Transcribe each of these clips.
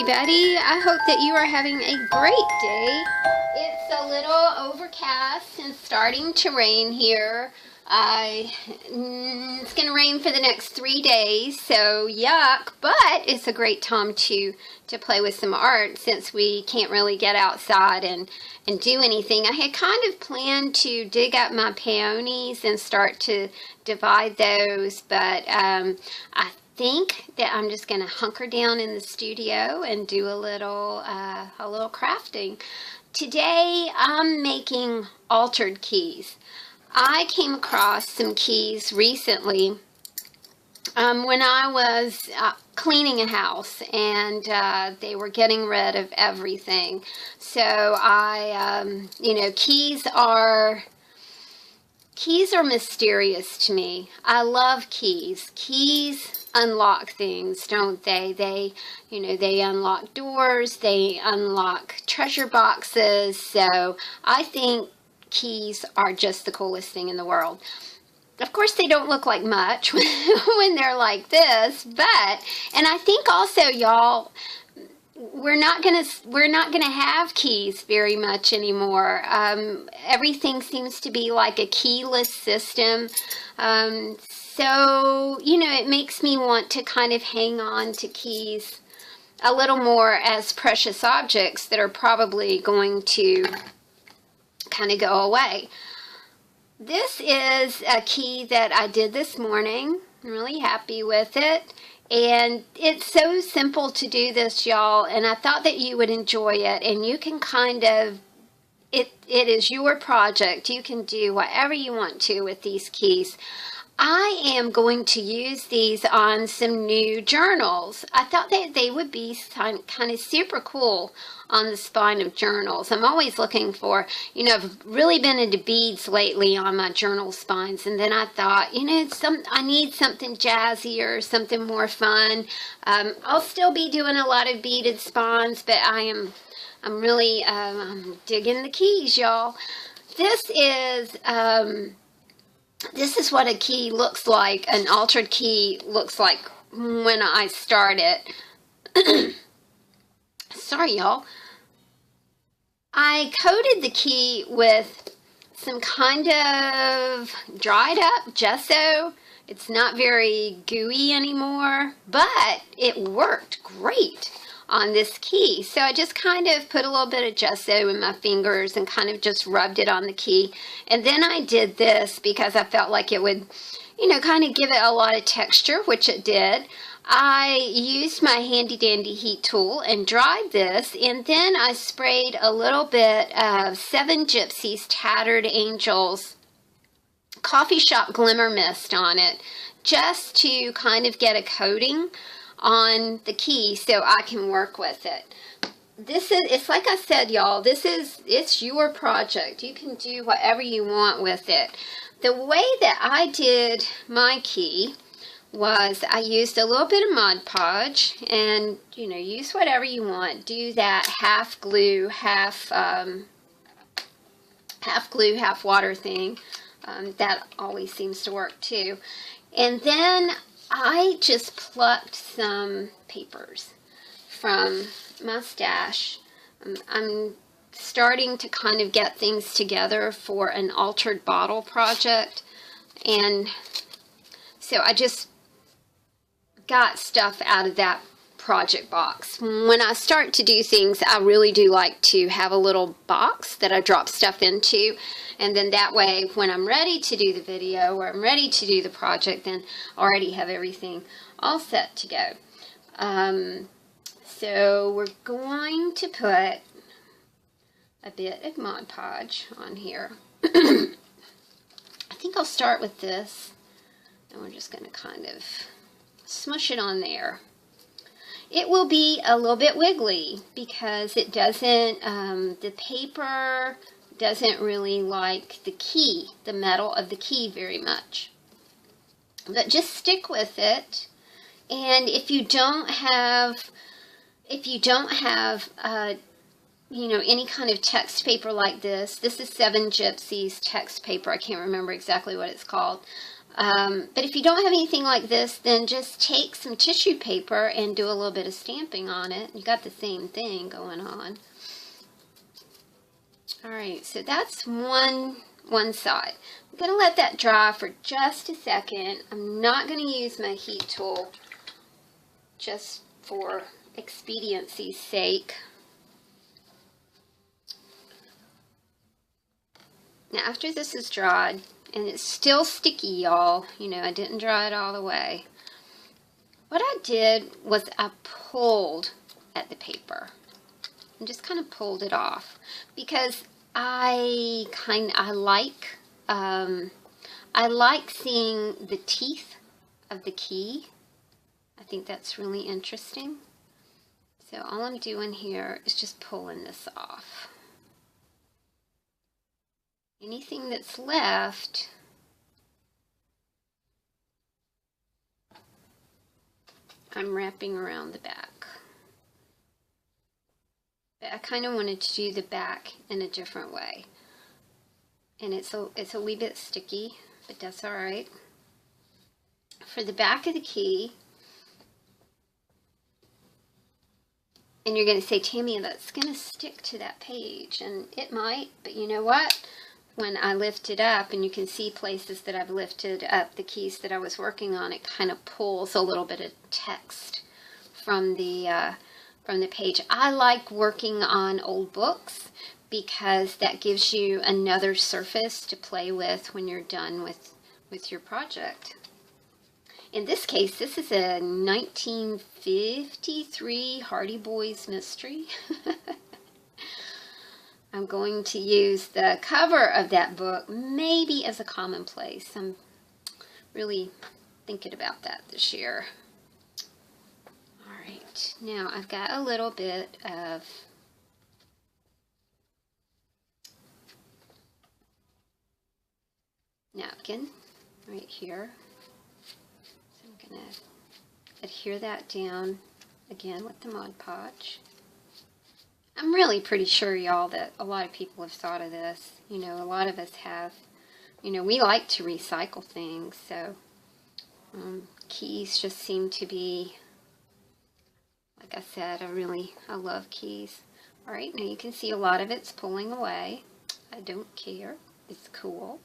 everybody. I hope that you are having a great day. It's a little overcast and starting to rain here. It's going to rain for the next 3 days, so yuck, but it's a great time to play with some art since we can't really get outside and do anything. I had kind of planned to dig up my peonies and start to divide those, but I think that I'm just going to hunker down in the studio and do a little crafting. Today I'm making altered keys. I came across some keys recently when I was cleaning a house, and they were getting rid of everything. So I, keys are mysterious to me. I love keys. Keys unlock things, don't they? They unlock doors, they unlock treasure boxes. So I think keys are just the coolest thing in the world. Of course, they don't look like much when they're like this, and I think also, y'all, we're not gonna have keys very much anymore. Everything seems to be like a keyless system. So, it makes me want to kind of hang on to keys a little more as precious objects that are probably going to kind of go away. This is a key that I did this morning. I'm really happy with it. And it's so simple to do this, y'all, and I thought that you would enjoy it. And you can kind of, it is your project. You can do whatever you want to with these keys. I am going to use these on some new journals. I thought that they would be kind of super cool on the spine of journals. I'm always looking for, I've really been into beads lately on my journal spines, and then I thought, I need something jazzier, something more fun. I'll still be doing a lot of beaded spines, but I'm really digging the keys, y'all. This is what a key looks like, an altered key looks like when I start it. Sorry, y'all. I coated the key with some kind of dried up gesso. It's not very gooey anymore, but it worked great on this key. So I just kind of put a little bit of gesso in my fingers and kind of just rubbed it on the key. And then I did this because I felt like it would, kind of give it a lot of texture, which it did. I used my handy dandy heat tool and dried this, and then I sprayed a little bit of Seven Gypsies Tattered Angels Coffee Shop Glimmer Mist on it, just to kind of get a coating on the key so I can work with it. It's like I said, y'all, it's your project. You can do whatever you want with it. The way that I did my key was I used a little bit of Mod Podge, and use whatever you want. Do that half glue, half water thing. That always seems to work too. And then I just plucked some papers from my stash. I'm starting to kind of get things together for an altered bottle project, and so I just got stuff out of that project box. When I start to do things, I really do like to have a little box that I drop stuff into, and then that way when I'm ready to do the video or I'm ready to do the project, then I already have everything all set to go. So we're going to put a bit of Mod Podge on here. I think I'll start with this, and we're just going to kind of smush it on there. It will be a little bit wiggly because it doesn't, the paper doesn't really like the key, the metal of the key very much. But just stick with it. And if you don't have any kind of text paper like this is Seven Gypsies text paper. I can't remember exactly what it's called. But if you don't have anything like this, then just take some tissue paper and do a little bit of stamping on it. You got the same thing going on. All right, so that's one side. I'm going to let that dry for just a second. I'm not going to use my heat tool just for expediency's sake. Now, after this is dried, and it's still sticky, y'all, you know, I didn't dry it all the way. What I did was I pulled at the paper and just kind of pulled it off, because I like seeing the teeth of the key. I think that's really interesting. So all I'm doing here is just pulling this off. Anything that's left, I'm wrapping around the back. But I kind of wanted to do the back in a different way. And it's a wee bit sticky, but that's all right. For the back of the key, and you're going to say, Tammy, that's going to stick to that page. And it might, but you know what? When I lift it up, and you can see places that I've lifted up the keys that I was working on, it kind of pulls a little bit of text from the page. I like working on old books because that gives you another surface to play with when you're done with your project. In this case, this is a 1953 Hardy Boys mystery. I'm going to use the cover of that book maybe as a commonplace. I'm really thinking about that this year. All right, now I've got a little bit of napkin right here. So I'm going to adhere that down again with the Mod Podge. I'm really pretty sure, y'all, that a lot of people have thought of this. You know, a lot of us have. You know, we like to recycle things, so keys just seem to be, like I said, I love keys. All right, now you can see a lot of it's pulling away. I don't care. It's cool.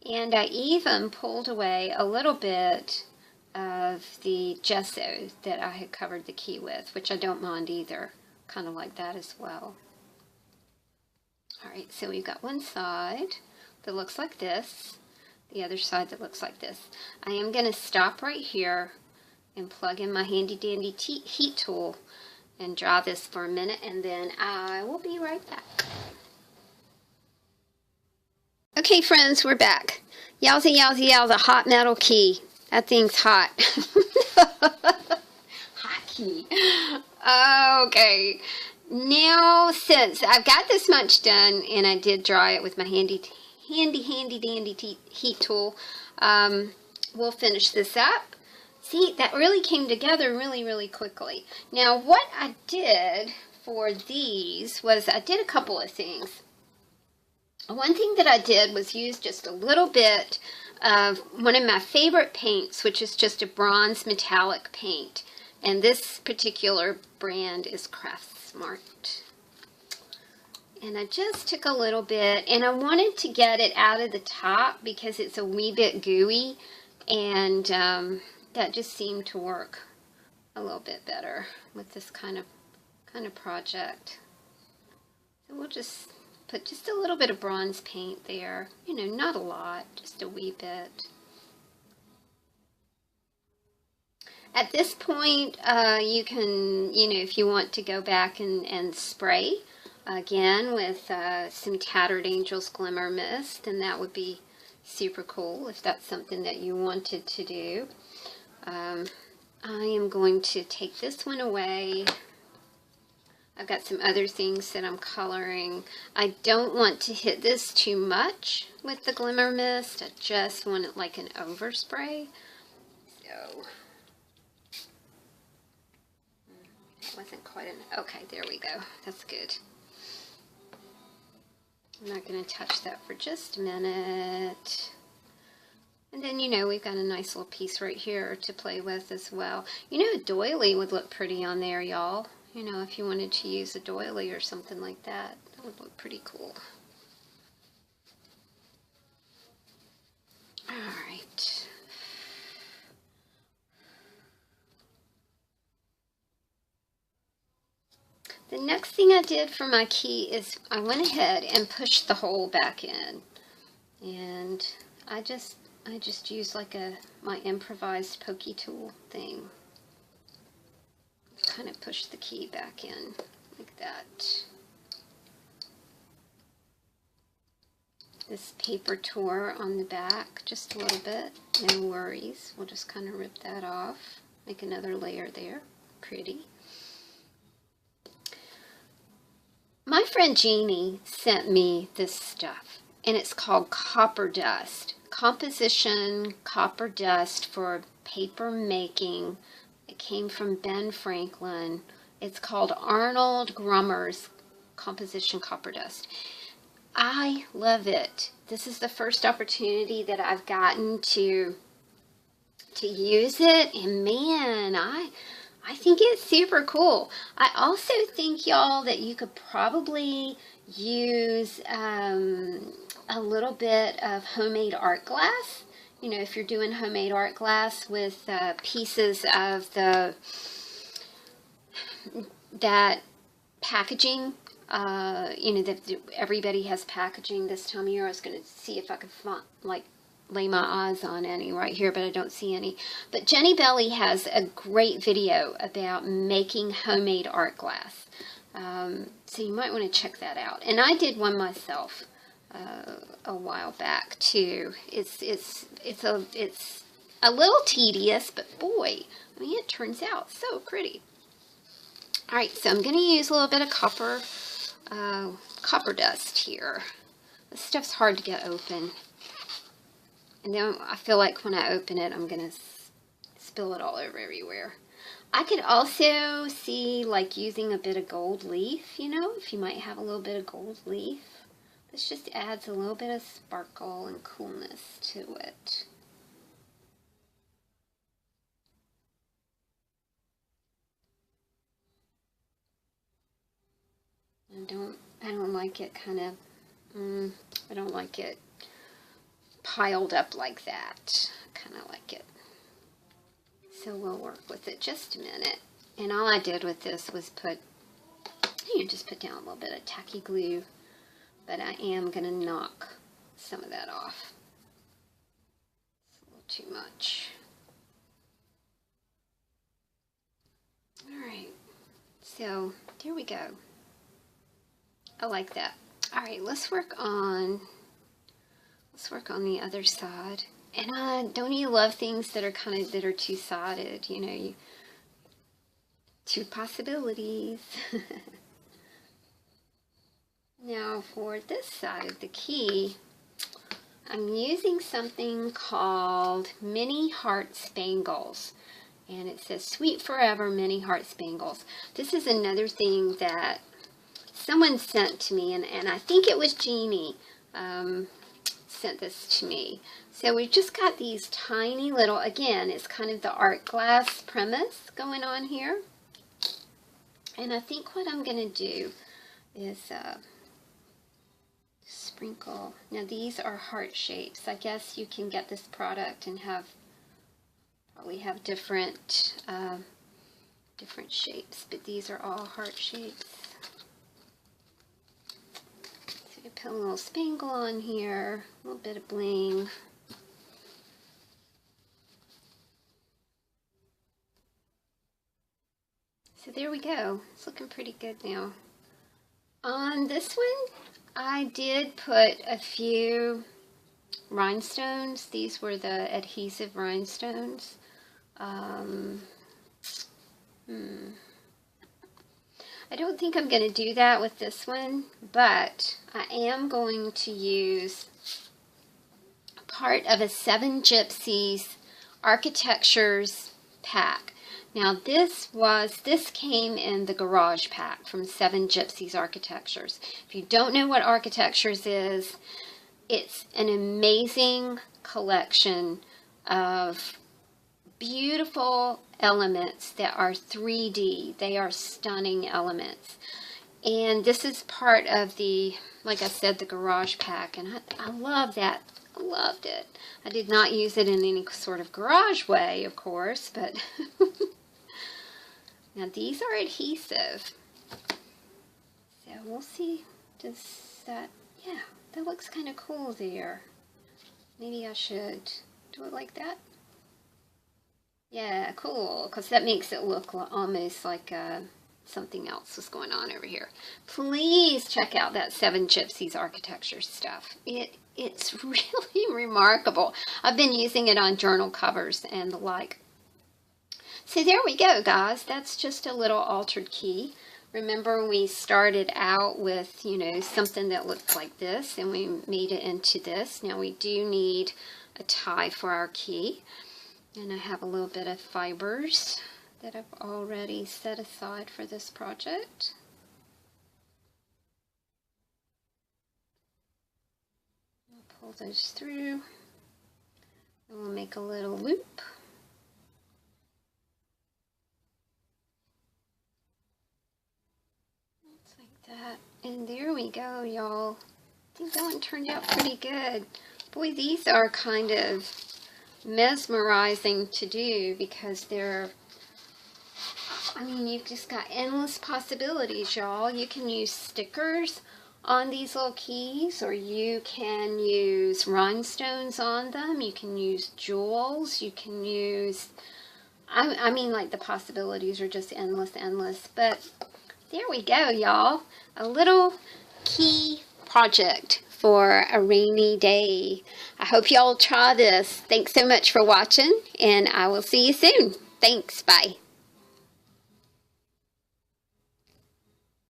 And I even pulled away a little bit of the gesso that I had covered the key with, which I don't mind either. Kind of like that as well. All right, so we've got one side that looks like this, the other side that looks like this. I am going to stop right here and plug in my handy dandy heat tool and dry this for a minute, and then I will be right back. Okay, friends, we're back. Yowza, yowza, yowza, hot metal key. That thing's hot. Hot key. Okay, now since I've got this much done, and I did dry it with my handy dandy heat tool, we'll finish this up. See, that really came together really quickly. Now, what I did for these was I did a couple of things. One thing that I did was use just a little bit of one of my favorite paints, which is just a bronze metallic paint. And this particular brand is Craft Smart. And I just took a little bit, and I wanted to get it out of the top because it's a wee bit gooey, and that just seemed to work a little bit better with this kind of project. So we'll just put just a little bit of bronze paint there. You know, not a lot, just a wee bit. At this point, you can, you know, if you want to go back and spray again with some Tattered Angels Glimmer Mist, then that would be super cool if that's something that you wanted to do. I am going to take this one away. I've got some other things that I'm coloring. I don't want to hit this too much with the Glimmer Mist. I just want it like an overspray. So wasn't quite an, okay, there we go. That's good. I'm not going to touch that for just a minute. And then, you know, we've got a nice little piece right here to play with as well. You know, a doily would look pretty on there, y'all. You know, if you wanted to use a doily or something like that, that would look pretty cool. All right. The next thing I did for my key is I went ahead and pushed the hole back in. And I just used like my improvised pokey tool thing. Kind of push the key back in like that. This paper tore on the back just a little bit. No worries. We'll just kind of rip that off. Make another layer there. Pretty. My friend Jeannie sent me this stuff, and it's called copper dust. Composition copper dust for paper making. It came from Ben Franklin. It's called Arnold Grummer's Composition Copper Dust. I love it. This is the first opportunity that I've gotten to use it, and man, I think it's super cool. I also think, y'all, that you could probably use a little bit of homemade art glass. You know, if you're doing homemade art glass with pieces of that packaging, you know, everybody has packaging this time of year. I was going to see if I could lay my eyes on any right here, but I don't see any. But Jennibellie has a great video about making homemade art glass. So you might want to check that out. And I did one myself a while back too. It's a little tedious, but boy, I mean, it turns out so pretty. All right, so I'm going to use a little bit of copper dust here. This stuff's hard to get open. And then I feel like when I open it, I'm going to spill it all over everywhere. I could also see like using a bit of gold leaf, you know, if you might have a little bit of gold leaf. This just adds a little bit of sparkle and coolness to it. I don't like it kind of, I don't like it piled up like that. I kind of like it. So we'll work with it just a minute. And all I did with this was just put down a little bit of tacky glue, but I am going to knock some of that off. It's a little too much. All right, so there we go. I like that. All right, let's work on the other side. And don't you love things that are two-sided, you know, two possibilities. Now for this side of the key, I'm using something called Mini Heart Spangles. And it says Sweet Forever Mini Heart Spangles. This is another thing that someone sent to me, and I think it was Jeannie sent this to me. So we've just got these tiny little, again, it's kind of the art glass premise going on here. And I think what I'm going to do is sprinkle. Now these are heart shapes. I guess you can get this product and probably have different shapes, but these are all heart shapes. Put a little spangle on here, a little bit of bling. So there we go. It's looking pretty good now. On this one, I did put a few rhinestones. These were the adhesive rhinestones. I don't think I'm going to do that with this one, but I am going to use part of a 7 Gypsies Architectures pack. Now this came in the garage pack from 7 Gypsies Architectures. If you don't know what Architectures is, it's an amazing collection of beautiful elements that are 3D. They are stunning elements. And this is part of the, like I said, the garage pack. And I love that. I loved it. I did not use it in any sort of garage way, of course, but now these are adhesive. So we'll see. Does that, yeah, that looks kind of cool there. Maybe I should do it like that. Yeah, cool, because that makes it look almost like something else was going on over here. Please check out that Seven Gypsies architecture stuff. It's really remarkable. I've been using it on journal covers and the like. So there we go, guys. That's just a little altered key. Remember, we started out with, you know, something that looked like this, and we made it into this. Now we do need a tie for our key. And I have a little bit of fibers that I've already set aside for this project. I'll pull those through, and we'll make a little loop. Just like that. And there we go, y'all. I think that one turned out pretty good. Boy, these are kind of mesmerizing to do because they're, I mean, you've just got endless possibilities, y'all. You can use stickers on these little keys, or you can use rhinestones on them. You can use jewels. You can use, I mean, like, the possibilities are just endless. But there we go, y'all. A little key project for a rainy day. I hope y'all try this. Thanks so much for watching, and I will see you soon. Thanks. Bye.